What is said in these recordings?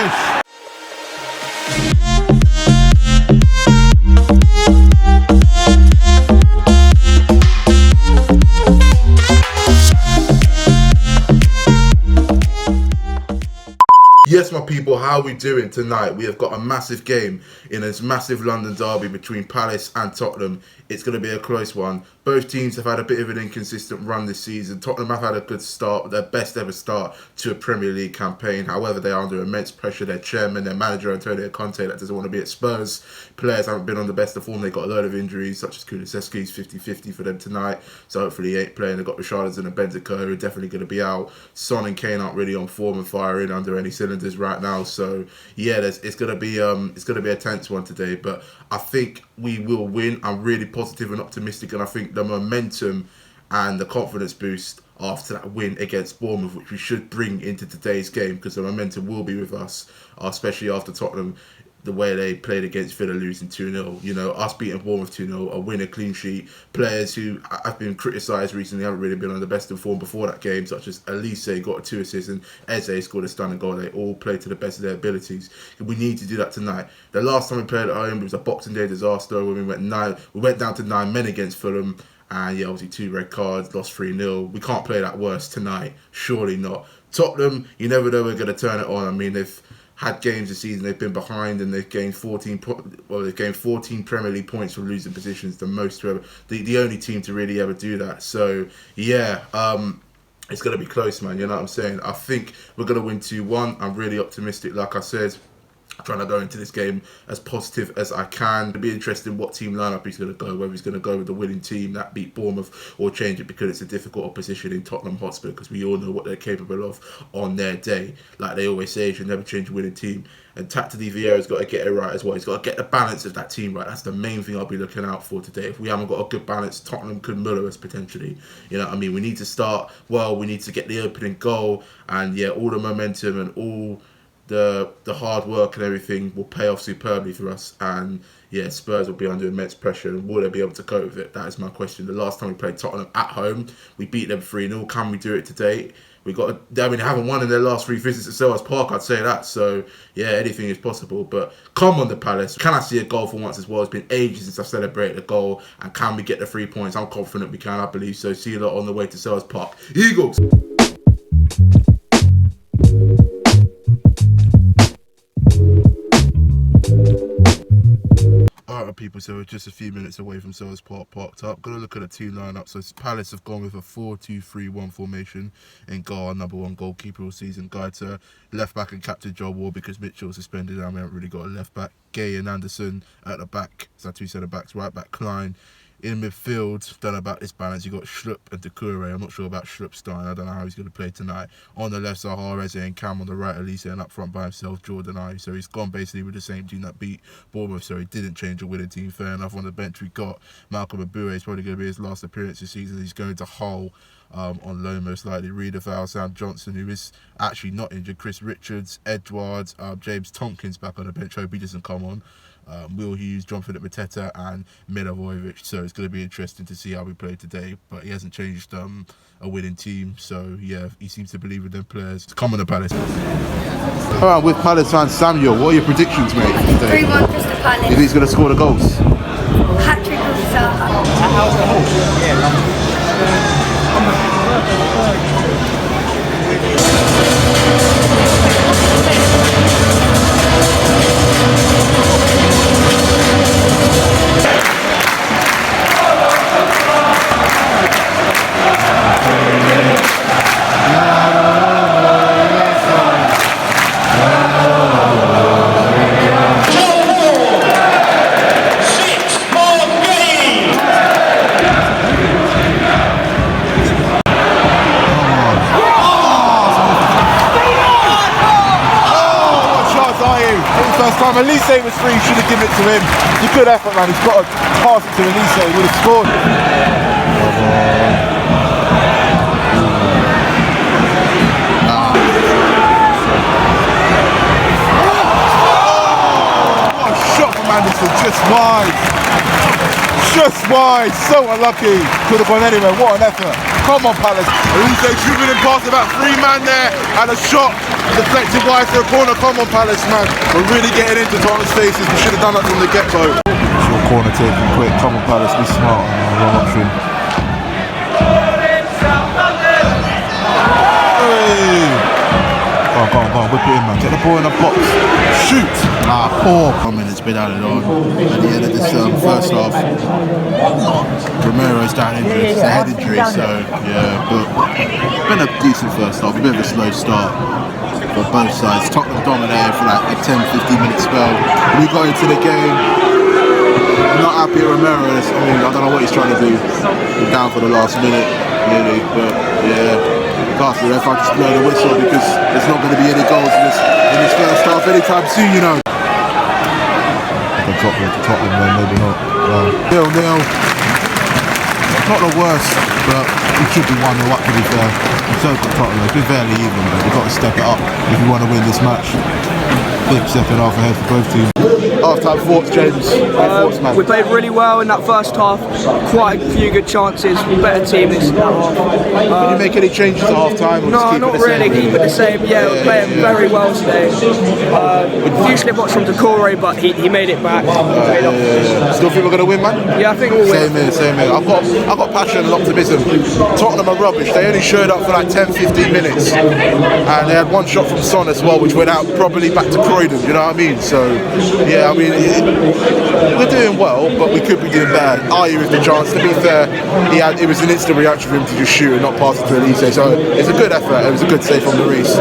Palace! Yes, my people, how are we doing tonight? We have got a massive game in this massive London derby between Palace and Tottenham. It's going to be a close one. Both teams have had a bit of an inconsistent run this season. Tottenham have had a good start, their best ever start to a Premier League campaign. However, they are under immense pressure. Their chairman, their manager, Antonio Conte, that doesn't want to be at Spurs. Players haven't been on the best of form. They've got a load of injuries, such as Kulusevski's 50-50 for them tonight. So hopefully he ain't playing. They've got Richarlison and Bentancur who are definitely going to be out. Son and Kane aren't really on form and firing under any cylinders right now. So yeah, it's gonna be a tense one today, but I think we will win. I'm really positive and optimistic, and I think the momentum and the confidence boost after that win against Bournemouth, which we should bring into today's game, because the momentum will be with us, especially after Tottenham, the way they played against Villa, losing 2-0. You know, us beating Bournemouth 2-0, a win, a clean sheet. Players who have been criticised recently haven't really been on the best of form before that game, such as Elise got 2 assists and Eze scored a stunning goal. They all played to the best of their abilities. We need to do that tonight. The last time we played at home, it was a Boxing Day disaster when we went down to 9 men against Fulham. And yeah, obviously 2 red cards, lost 3-0. We can't play that worse tonight. Surely not. Tottenham, you never know we're going to turn it on. I mean, they've had games this season, they've been behind and they've gained 14 Premier League points from losing positions, the most to ever, the only team to really ever do that. So yeah, it's going to be close, man, you know what I'm saying? I think we're going to win 2-1. I'm really optimistic, like I said. I'm trying to go into this game as positive as I can. It'll be interesting what team lineup he's going to go, whether he's going to go with the winning team that beat Bournemouth or change it because it's a difficult opposition in Tottenham Hotspur, because we all know what they're capable of on their day. Like they always say, you should never change a winning team. And tactically, Vieira's got to get it right as well. He's got to get the balance of that team right. That's the main thing I'll be looking out for today. If we haven't got a good balance, Tottenham could muller us potentially. You know what I mean? We need to start well. We need to get the opening goal. And yeah, all the momentum and all the hard work and everything will pay off superbly for us, and yeah, Spurs will be under immense pressure, and will they be able to cope with it? That is my question. The last time we played Tottenham at home, we beat them 3-0. Can we do it today? They haven't won in their last 3 visits at Selhurst Park, I'd say that. So yeah, anything is possible. But come on, the Palace. Can I see a goal for once as well? It's been ages since I've celebrated a goal, and can we get the 3 points? I'm confident we can. I believe so. See you lot on the way to Selhurst Park. Eagles. Alright people, so we're just a few minutes away from Selhurst Park parked up. Got to look at the team lineup. So Palace have gone with a 4-2-3-1 formation. In goal, our number 1 goalkeeper all season, Gaeta. Left back and captain Joel Ward because Mitchell suspended and we haven't really got a left back. Gay and Anderson at the back. So 2 centre backs. Right back Klein. In midfield, don't know about this balance. You got Schlupp and Doucouré. I'm not sure about Schluppstein. I don't know how he's going to play tonight. On the left, Zaha, Eze and Cam. On the right, Elise, and up front by himself, Jordan I. So he's gone basically with the same team that beat Bournemouth. So he didn't change a winning team. Fair enough. On the bench, we got Malcolm Abue. It's probably going to be his last appearance this season. He's going to Hull on loan most likely. Reed Val, Sam Johnson, who is actually not injured. Chris Richards, Edwards, James Tompkins back on the bench. Hope he doesn't come on. Will Hughes, John Philip Mateta and Milivojevic. So it's going to be interesting to see how we play today, but he hasn't changed a winning team, so yeah, he seems to believe in them players. Come on, the Palace. Alright, with Palace fan Samuel, what are your predictions, mate? 3-1 Crystal Palace. If he's going to score the goals? Hat-trick of Zaha. First time Elise was free, should have given it to him. It's a good effort, man. He's got to pass it to Elise, he would have scored. What a shot from Anderson, just wide. Just wide, so unlucky. Could have gone anywhere, what an effort. Come on, Palace. Elise dribbling past about 3 men there, and a shot Deflected wide for a corner. Come on, Palace, man. We're really getting into Tottenham's faces. We should have done that from the get-go. Short corner taken quick. Come on, Palace. Be smart. Wrong option. Go on, whip it in, man. Get the ball in the box. Shoot! Poor. 1 minute's been added on at the end of this first half. Romero's down injured. It's a head injury, so yeah. But it's been a decent first half. A bit of a slow start for both sides. Tottenham dominated for like a 10-15 minute spell. We got into the game. I'm not happy at Romero. I mean, I don't know what he's trying to do. We're down for the last minute, really. But yeah. Can't the ref, I just blow the whistle because there's not going to be any goals in this first half anytime soon, you know. I can drop them to Tottenham then, maybe not. 0-0. Not the worst, but it should be 1-0 up to be fair. And so for Tottenham, it's been fairly even, but we've got to step it up if we want to win this match. Big second half ahead for both teams. Half-time thoughts, James. Thoughts, man. We played really well in that first half. Quite a few good chances. Better team this half. Did you make any changes at half-time? No, not really. Keep it the same. Yeah, we're playing very well today. A few slip-ups from Decore, but he made it back. Still think we're going to win, man? Yeah, I think we'll win. Same here. I've got passion and optimism. Tottenham are rubbish. They only showed up for like 10-15 minutes. And they had one shot from Son as well, which went out probably back to Croydon, you know what I mean? So, yeah, I mean, we're doing well, but we could be doing bad. Ayew with the chance. To be fair, it was an instant reaction for him to just shoot and not pass it to Elise. So it's a good effort. It was a good save from Maurice.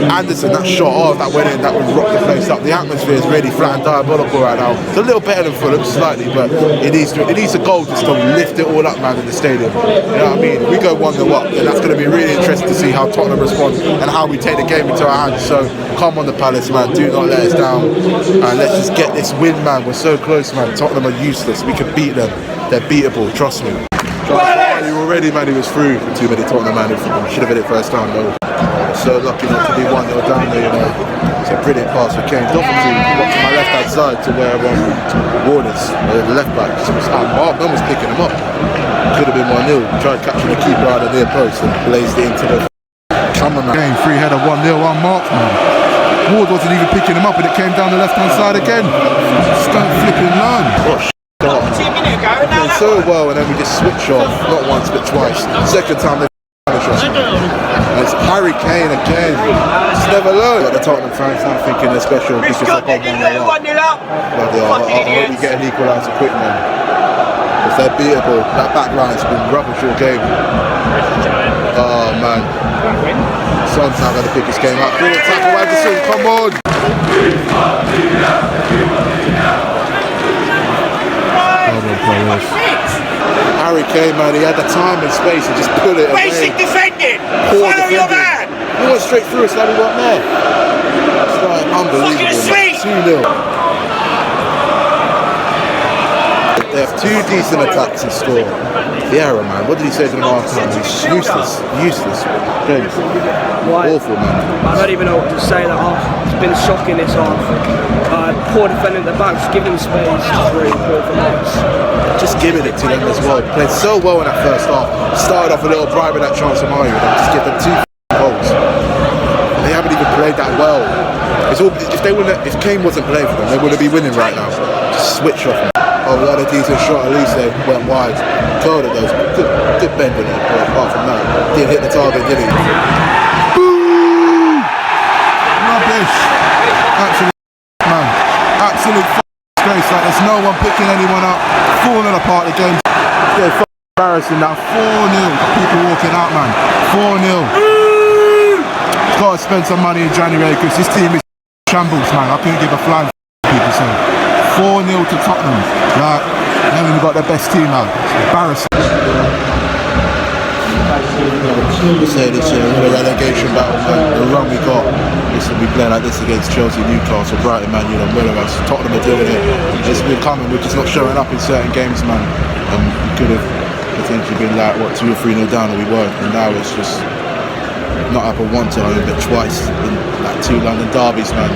Anderson, that shot, that went in, that would rock the place up. The atmosphere is really flat and diabolical right now. It's a little better than Fulham, slightly, but it needs a goal just to lift it all up, man, in the stadium. You know what I mean? We go 1-0 up, and that's going to be really interesting to see how Tottenham respond and how we take the game into our hands. So come on, the Palace, man. Do not let us down. And let's just get this win, man. We're so close, man. Tottenham are useless. We can beat them. They're beatable. Trust me. You already, man. He was through for 2 minutes. Tottenham, man. Should have hit it first time, though. So lucky not to be 1-0 down there, you know. It's a brilliant pass for Kane. Doherty got to my left-hand side to where Ward is, the left back. So it was out. No one's picking him up. Could have been 1-0. Tried catching the keeper out of near post and blazed it into the camera, man. Game, free header, 1-0, unmarked, man. Ward wasn't even picking him up and it came down the left-hand side again. Just don't flipping learn. What a start. Playing so well and then we just switch off. Not once, but twice. Second time they punish us. And it's Harry Kane again. Just never learn. The Tottenham fans now thinking they're special because they've got 1-0 up. Bloody hell, I hope we get an equaliser quick, man. Because they're beatable. That back line's been rubbish all game. Oh, man. Son's now going to pick his game up. Brilliant tackle, Anderson, come on! Harry Kane, man, he had the time and space and just put it away. Basic defending! Poor Follow your man! He went straight through us like we weren't there. It's like unbelievable. 2-0. They have two decent attacks in store. Vieira, man, what did he say to them last time? He's useless. James. Awful, man. I don't even know what to say. It's been shocking this half. Poor defending at the back, just giving them space. Just really poor from us. Just giving it to them as well. Played so well in that first half. Started off a little bribe with that chance from Ayew and just give them 2 goals. They haven't even played that well. If Kane wasn't playing for them, they wouldn't be winning right now. Just switch off. Oh, we had a decent shot, Elise went wide. Curled at those. Good bend in it, but apart from that, didn't hit the target, did he? Boom! Rubbish! Absolute man. Absolute disgrace. Like there's no one picking anyone up. Falling apart the game. Yeah, embarrassing now. 4-0. People walking out, man. 4-0. Got to spend some money in January because this team is shambles, man. I couldn't give a flying people say. 4-0 to Tottenham. Like, then we've got the best team out. It's embarrassing. We say this year, in the relegation battle, man, the run we got, we play like this against Chelsea, Newcastle, Brighton, Man United, Willows, Tottenham are doing it. We're coming, we're just not showing up in certain games, man. And we could have potentially been like, 2 or 3-0 down, and we weren't. And now it's just not happened once at home, but twice in like 2 London derbies, man.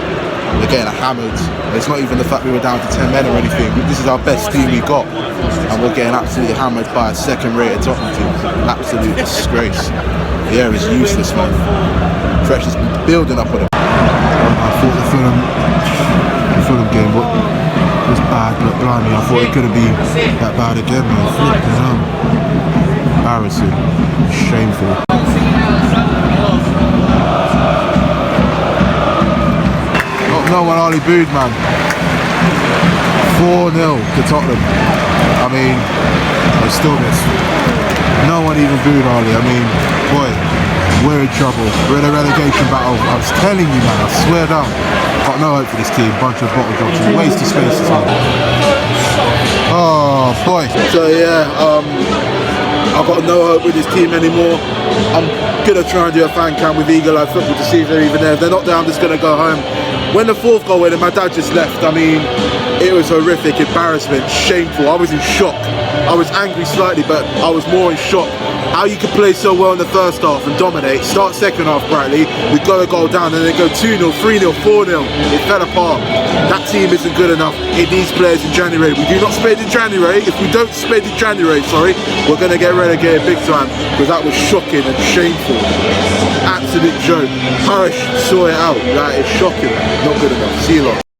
We're getting hammered. It's not even the fact we were down to 10 men or anything. This is our best team we got, and we're getting absolutely hammered by a second-rated Tottenham team. Absolute disgrace. The air is useless, man. Pressure's been building up on them. I thought the Fulham game was bad, but blimey, I thought it couldn't be that bad again, man. Flipping hell. Embarrassing. Shameful. No one hardly booed, man. 4-0 to Tottenham. I mean, I still miss. No one even booed hardly. I mean, boy, we're in trouble. We're in a relegation battle. I was telling you, man, I swear down. Got no hope for this team. Bunch of bottle jobs. Waste of space as well. Oh, boy. So, yeah, I've got no hope with this team anymore. I'm going to try and do a fan cam with Eagle Eye Football to see if they're even there. If they're not there, I'm just going to go home. When the fourth goal went and my dad just left, I mean, it was horrific, embarrassment, shameful. I was in shock. I was angry slightly, but I was more in shock. How you could play so well in the first half and dominate, start second half brightly, we got a goal down and then go 2-0, 3-0, 4-0. It fell apart. That team isn't good enough. It needs players in January. We do not spend in January. If we don't spend in January, we're going to get relegated big time, because that was shocking and shameful. Absolute joke. Parish saw it out. That is shocking. Not good enough. See you lot.